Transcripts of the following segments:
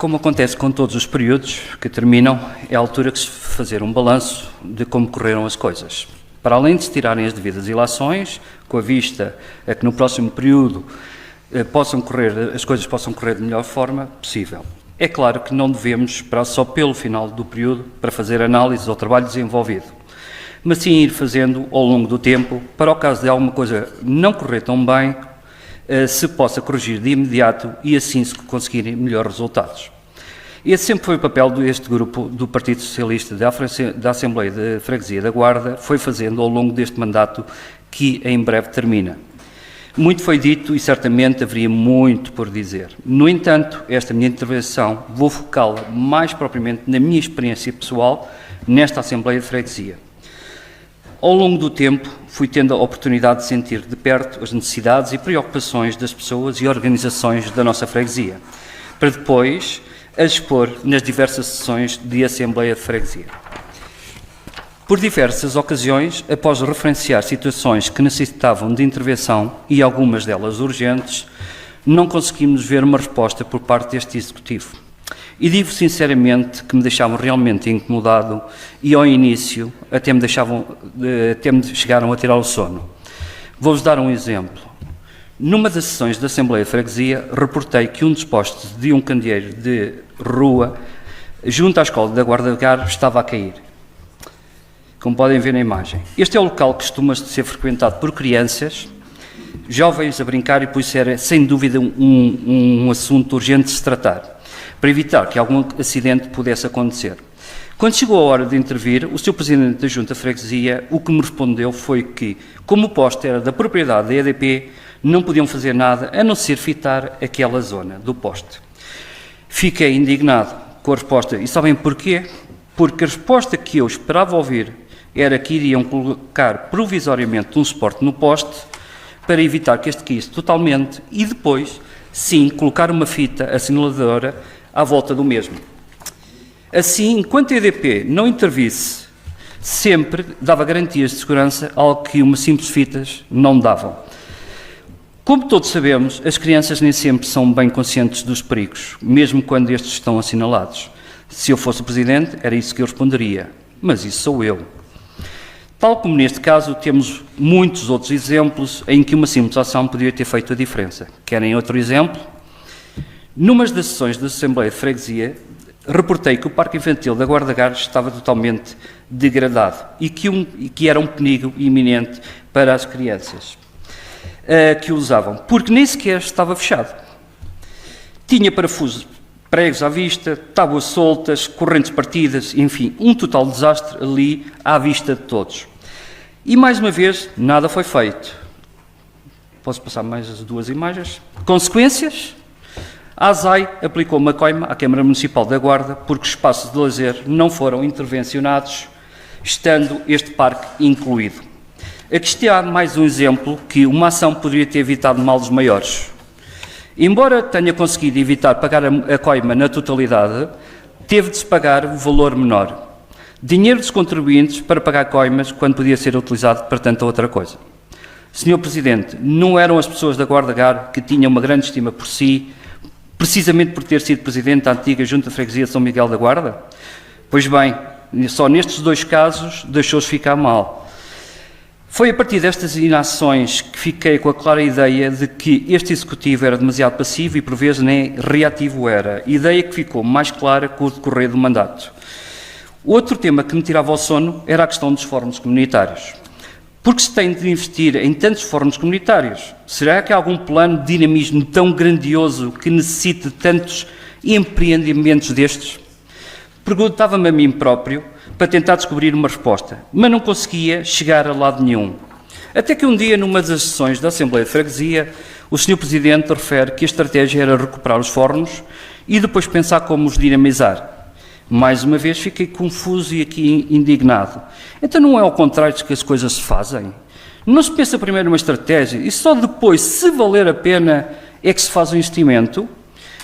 Como acontece com todos os períodos que terminam, é a altura que se fazer um balanço de como correram as coisas. Para além de se tirarem as devidas ilações, com a vista a que no próximo período as coisas possam correr de melhor forma possível. É claro que não devemos esperar só pelo final do período para fazer análise ao trabalho desenvolvido, mas sim ir fazendo ao longo do tempo, para o caso de alguma coisa não correr tão bem, se possa corrigir de imediato e assim se conseguirem melhores resultados. Esse sempre foi o papel deste grupo do Partido Socialista da Assembleia de Freguesia da Guarda, foi fazendo ao longo deste mandato que em breve termina. Muito foi dito e certamente haveria muito por dizer. No entanto, esta minha intervenção vou focá-la mais propriamente na minha experiência pessoal nesta Assembleia de Freguesia. Ao longo do tempo, fui tendo a oportunidade de sentir de perto as necessidades e preocupações das pessoas e organizações da nossa freguesia, para depois as expor nas diversas sessões de Assembleia de Freguesia. Por diversas ocasiões, após referenciar situações que necessitavam de intervenção e algumas delas urgentes, não conseguimos ver uma resposta por parte deste Executivo. E digo sinceramente que me deixavam realmente incomodado e ao início até me chegaram a tirar o sono. Vou-vos dar um exemplo. Numa das sessões da Assembleia de Freguesia, reportei que um dos postes de um candeeiro de rua, junto à escola da Guarda de Gar, estava a cair. Como podem ver na imagem. Este é o local que costuma ser frequentado por crianças, jovens a brincar, e por isso era, sem dúvida, um assunto urgente de se tratar, para evitar que algum acidente pudesse acontecer. Quando chegou a hora de intervir, o Sr. Presidente da Junta de Freguesia, o que me respondeu foi que, como o poste era da propriedade da EDP, não podiam fazer nada a não ser fitar aquela zona do poste. Fiquei indignado com a resposta. E sabem porquê? Porque a resposta que eu esperava ouvir era que iriam colocar provisoriamente um suporte no poste para evitar que este caísse totalmente e depois, sim, colocar uma fita assinaladora à volta do mesmo. Assim, enquanto a EDP não intervisse, sempre dava garantias de segurança, algo que umas simples fitas não davam. Como todos sabemos, as crianças nem sempre são bem conscientes dos perigos, mesmo quando estes estão assinalados. Se eu fosse o Presidente, era isso que eu responderia, mas isso sou eu. Tal como neste caso, temos muitos outros exemplos em que uma simples ação poderia ter feito a diferença. Querem outro exemplo? Numa das sessões da Assembleia de Freguesia, reportei que o Parque Infantil da Guarda Gar estava totalmente degradado e que era um perigo iminente para as crianças que o usavam, porque nem sequer estava fechado. Tinha parafusos, pregos à vista, tábuas soltas, correntes partidas, enfim, um total desastre ali à vista de todos. E mais uma vez, nada foi feito. Posso passar mais as duas imagens? Consequências? A ASAI aplicou uma coima à Câmara Municipal da Guarda porque os espaços de lazer não foram intervencionados, estando este parque incluído. Aqui está mais um exemplo que uma ação poderia ter evitado males maiores. Embora tenha conseguido evitar pagar a coima na totalidade, teve de se pagar o valor menor. Dinheiro dos contribuintes para pagar coimas quando podia ser utilizado para tanta outra coisa. Senhor Presidente, não eram as pessoas da Guarda Gar que tinham uma grande estima por si, precisamente por ter sido Presidente da antiga Junta de Freguesia de São Miguel da Guarda? Pois bem, só nestes dois casos deixou-se ficar mal. Foi a partir destas inações que fiquei com a clara ideia de que este Executivo era demasiado passivo e por vezes nem reativo era, ideia que ficou mais clara com o decorrer do mandato. Outro tema que me tirava ao sono era a questão dos fóruns comunitários. Porque se tem de investir em tantos fóruns comunitários, será que há algum plano de dinamismo tão grandioso que necessite de tantos empreendimentos destes? Perguntava-me a mim próprio para tentar descobrir uma resposta, mas não conseguia chegar a lado nenhum. Até que um dia, numa das sessões da Assembleia de Freguesia, o Sr. Presidente refere que a estratégia era recuperar os fóruns e depois pensar como os dinamizar. Mais uma vez fiquei confuso e aqui indignado. Então não é ao contrário que as coisas se fazem? Não se pensa primeiro numa estratégia e só depois, se valer a pena, é que se faz o investimento?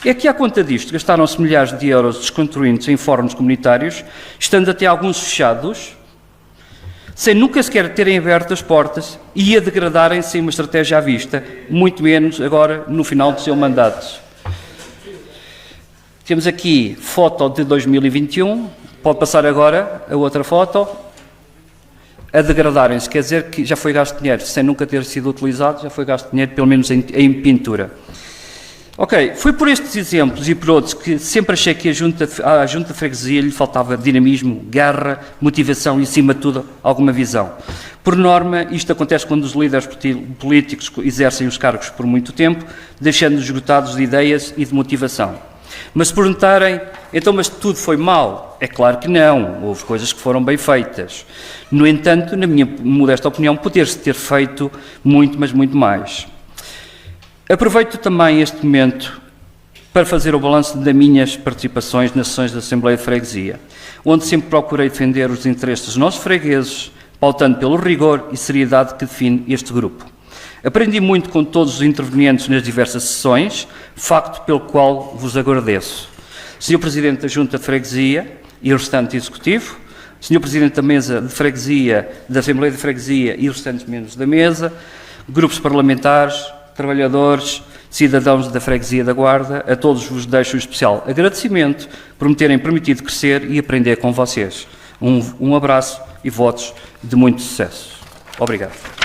É que, à conta disto, gastaram-se milhares de euros dos contribuintes em fóruns comunitários, estando até alguns fechados, sem nunca sequer terem aberto as portas e a degradarem sem uma estratégia à vista, muito menos agora no final do seu mandato. Temos aqui foto de 2021, pode passar agora a outra foto, a degradarem-se, quer dizer que já foi gasto dinheiro, sem nunca ter sido utilizado, já foi gasto dinheiro, pelo menos em pintura. Ok, foi por estes exemplos e por outros que sempre achei que à Junta de Freguesia lhe faltava dinamismo, garra, motivação e, acima de tudo, alguma visão. Por norma, isto acontece quando os líderes políticos exercem os cargos por muito tempo, deixando-nos esgotados de ideias e de motivação. Mas se perguntarem, então, mas tudo foi mal? É claro que não, houve coisas que foram bem feitas. No entanto, na minha modesta opinião, poder-se ter feito muito, mas muito mais. Aproveito também este momento para fazer o balanço das minhas participações nas sessões da Assembleia de Freguesia, onde sempre procurei defender os interesses dos nossos fregueses, pautando pelo rigor e seriedade que define este grupo. Aprendi muito com todos os intervenientes nas diversas sessões, facto pelo qual vos agradeço. Sr. Presidente da Junta de Freguesia e o restante Executivo, Sr. Presidente da Mesa de Freguesia, da Assembleia de Freguesia e os restantes membros da Mesa, grupos parlamentares, trabalhadores, cidadãos da Freguesia da Guarda, a todos vos deixo um especial agradecimento por me terem permitido crescer e aprender com vocês. Um abraço e votos de muito sucesso. Obrigado.